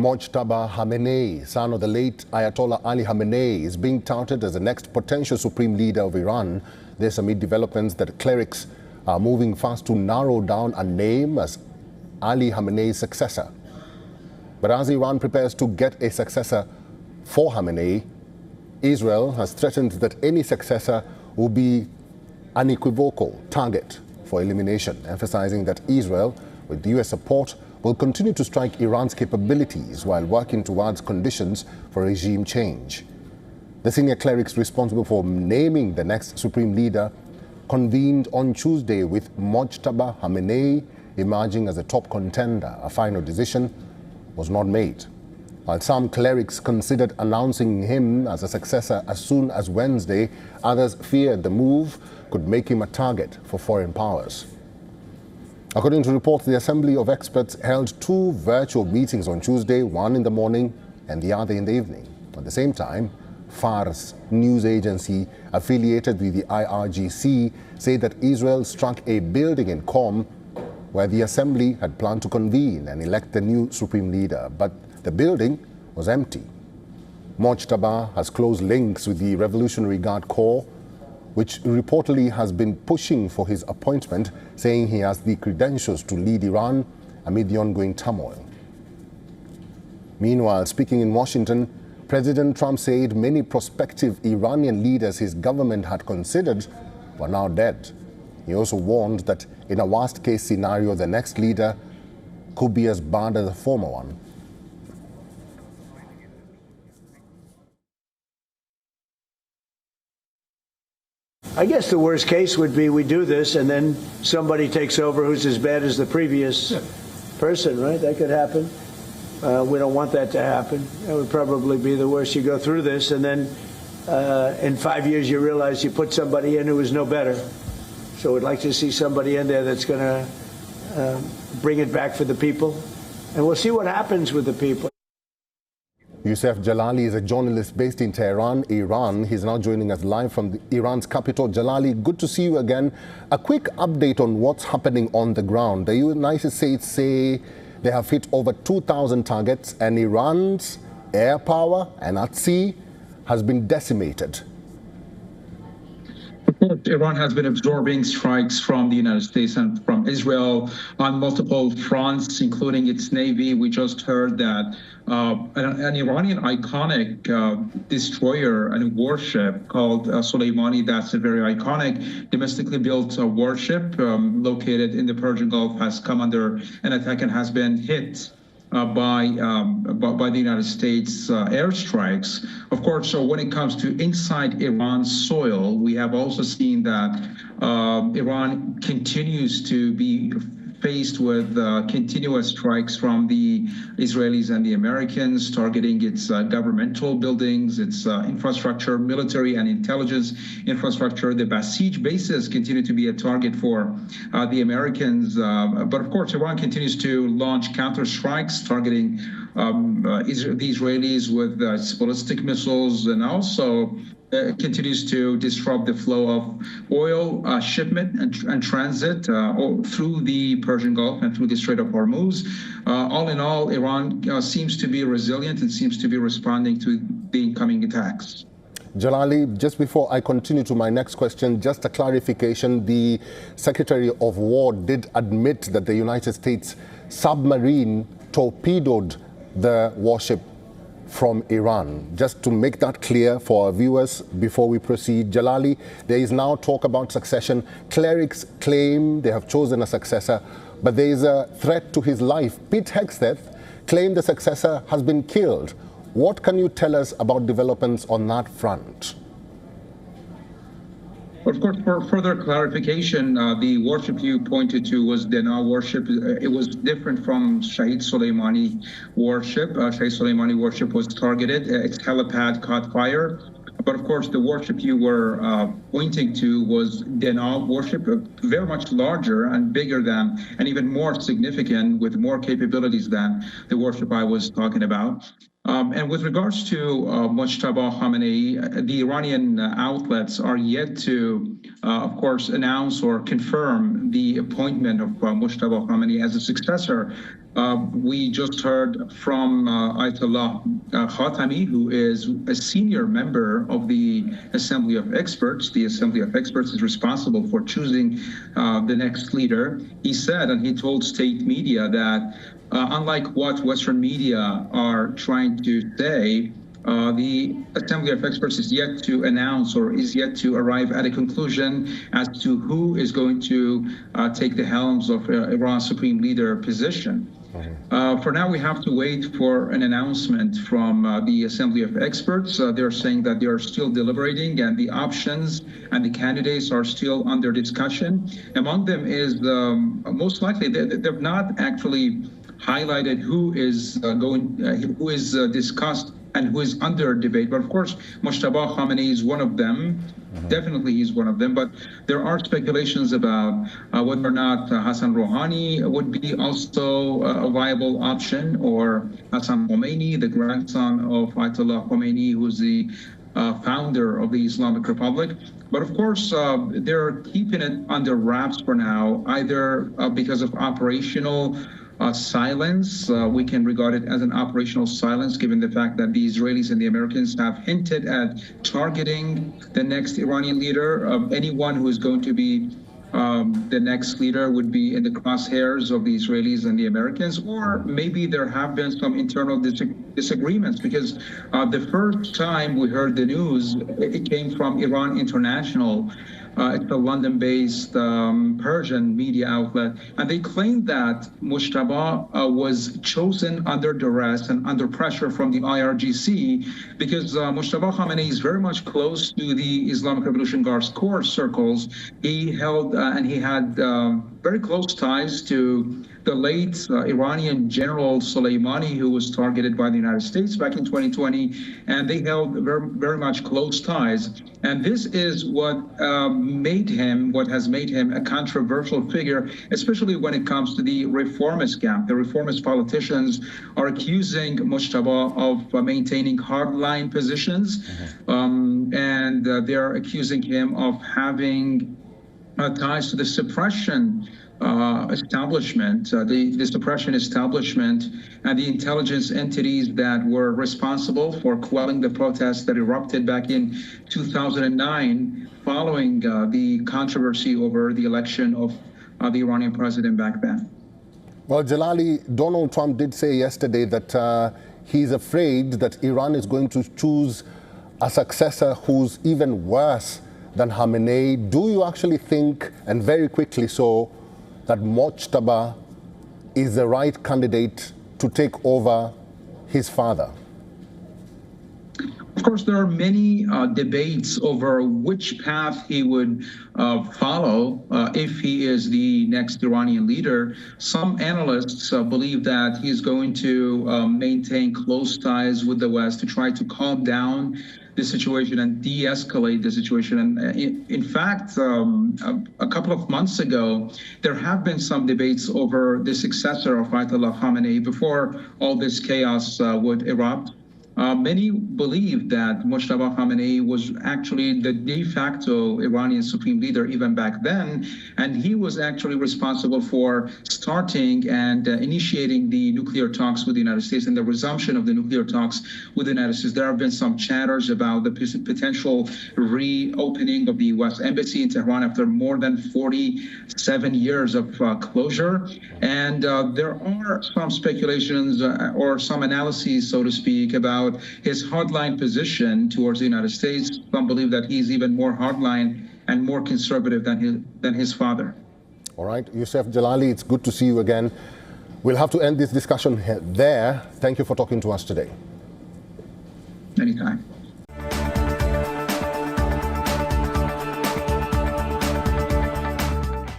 Mojtaba Khamenei, son of the late Ayatollah Ali Khamenei, is being touted as the next potential supreme leader of Iran. This amid developments that clerics are moving fast to narrow down a name as Ali Khamenei's successor. But as Iran prepares to get a successor for Khamenei, Israel has threatened that any successor will be an unequivocal target for elimination, emphasizing that Israel, with US support, will continue to strike Iran's capabilities while working towards conditions for regime change. The senior clerics responsible for naming the next supreme leader convened on Tuesday with Mojtaba Khamenei emerging as a top contender. A final decision was not made. While some clerics considered announcing him as a successor as soon as Wednesday, others feared the move could make him a target for foreign powers. According to reports, the Assembly of Experts held two virtual meetings on Tuesday, one in the morning and the other in the evening. At the same time, Fars news agency affiliated with the IRGC said that Israel struck a building in Qom where the Assembly had planned to convene and elect the new supreme leader, but the building was empty. Mojtaba has close links with the Revolutionary Guard Corps, which reportedly has been pushing for his appointment, saying he has the credentials to lead Iran amid the ongoing turmoil. Meanwhile, speaking in Washington, President Trump said many prospective Iranian leaders his government had considered were now dead. He also warned that in a worst-case scenario, the next leader could be as bad as the former one. I guess the worst case would be we do this and then somebody takes over who's as bad as the previous person, right? That could happen. We don't want that to happen. That would probably be the worst. You go through this and then in 5 years you realize you put somebody in who is no better. So we'd like to see somebody in there that's going to bring it back for the people. And we'll see what happens with the people. Youssef Jalali is a journalist based in Tehran, Iran. He's now joining us live from Iran's capital. Jalali, good to see you again. A quick update on what's happening on the ground. The United States say they have hit over 2,000 targets and Iran's air power and at sea has been decimated. Iran has been absorbing strikes from the United States and from Israel on multiple fronts, including its Navy. We just heard that an Iranian iconic destroyer and warship called Soleimani, that's a very iconic domestically built warship located in the Persian Gulf, has come under an attack and has been hit by the United States airstrikes. Of course, so when it comes to inside Iran's soil, we have also seen that Iran continues to be faced with continuous strikes from the Israelis and the Americans, targeting its governmental buildings, its infrastructure, military and intelligence infrastructure. The Basij bases continue to be a target for the Americans. But of course, Iran continues to launch counter strikes targeting the Israelis with its ballistic missiles, and also continues to disrupt the flow of oil shipment and transit through the Persian Gulf and through the Strait of Hormuz. All in all, Iran seems to be resilient and seems to be responding to the incoming attacks. Jalali, just before I continue to my next question, just a clarification. The Secretary of War did admit that the United States submarine torpedoed the warship from Iran. Just to make that clear for our viewers before we proceed, Jalali, there is now talk about succession. Clerics claim they have chosen a successor, but there is a threat to his life. Pete Hegseth claimed the successor has been killed. What can you tell us about developments on that front? Of course, for further clarification, the warship you pointed to was Dena warship. It was different from Shahid Soleimani warship. Shahid Soleimani warship was targeted. Its helipad caught fire. But of course, the warship you were pointing to was Dena warship, very much larger and bigger than, and even more significant with more capabilities than the warship I was talking about. And with regards to Mojtaba Khamenei, the Iranian outlets are yet to, of course, announce or confirm the appointment of Mojtaba Khamenei as a successor. We just heard from Ayatollah Khamenei, who is a senior member of the Assembly of Experts. The Assembly of Experts is responsible for choosing the next leader. He said, and he told state media that unlike what Western media are trying to say, the Assembly of Experts is yet to announce or is yet to arrive at a conclusion as to who is going to take the helms of Iran's supreme leader position. For now, we have to wait for an announcement from the Assembly of Experts. They're saying that they are still deliberating and the options and the candidates are still under discussion. Among them is most likely they've not actually highlighted who is discussed and who is under debate. But of course, Mojtaba Khamenei is one of them. Definitely he's one of them. But there are speculations about whether or not Hassan Rouhani would be also a viable option, or Hassan Khomeini, the grandson of Ayatollah Khamenei, who's the founder of the Islamic Republic. But of course, they're keeping it under wraps for now, either because of operational silence. We can regard it as an operational silence, given the fact that the Israelis and the Americans have hinted at targeting the next Iranian leader. Anyone who is going to be the next leader would be in the crosshairs of the Israelis and the Americans, or maybe there have been some internal disagreements, because the first time we heard the news, it came from Iran International. It's a London-based Persian media outlet, and they claimed that Mojtaba was chosen under duress and under pressure from the IRGC, because Mojtaba Khamenei is very much close to the Islamic Revolutionary Guard Corps circles. He held and he had very close ties to the late Iranian General Soleimani, who was targeted by the United States back in 2020, and they held very much close ties. And this is what has made him a controversial figure, especially when it comes to the reformist camp. The reformist politicians are accusing Mojtaba of maintaining hardline positions, and they're accusing him of having ties to the suppression establishment, the suppression establishment, and the intelligence entities that were responsible for quelling the protests that erupted back in 2009 following the controversy over the election of the Iranian president back then. Well, Jalali, Donald Trump did say yesterday that he's afraid that Iran is going to choose a successor who's even worse than Khamenei. Do you actually think, and very quickly so, that Mojtaba is the right candidate to take over his father? Of course, there are many debates over which path he would follow if he is the next Iranian leader. Some analysts believe that he's going to maintain close ties with the West to try to calm down the situation and de-escalate the situation. And in fact, a couple of months ago, there have been some debates over the successor of Ayatollah Khamenei before all this chaos would erupt. Many believe that Mojtaba Khamenei was actually the de facto Iranian supreme leader even back then, and he was actually responsible for starting and initiating the nuclear talks with the United States and the resumption of the nuclear talks with the United States. There have been some chatters about the potential reopening of the U.S. Embassy in Tehran after more than 47 years of closure. And there are some speculations or some analyses, so to speak, about his hardline position towards the United States. Some believe that he's even more hardline and more conservative than his father. All right, Youssef Jalali, it's good to see you again. We'll have to end this discussion there. Thank you for talking to us today. Anytime.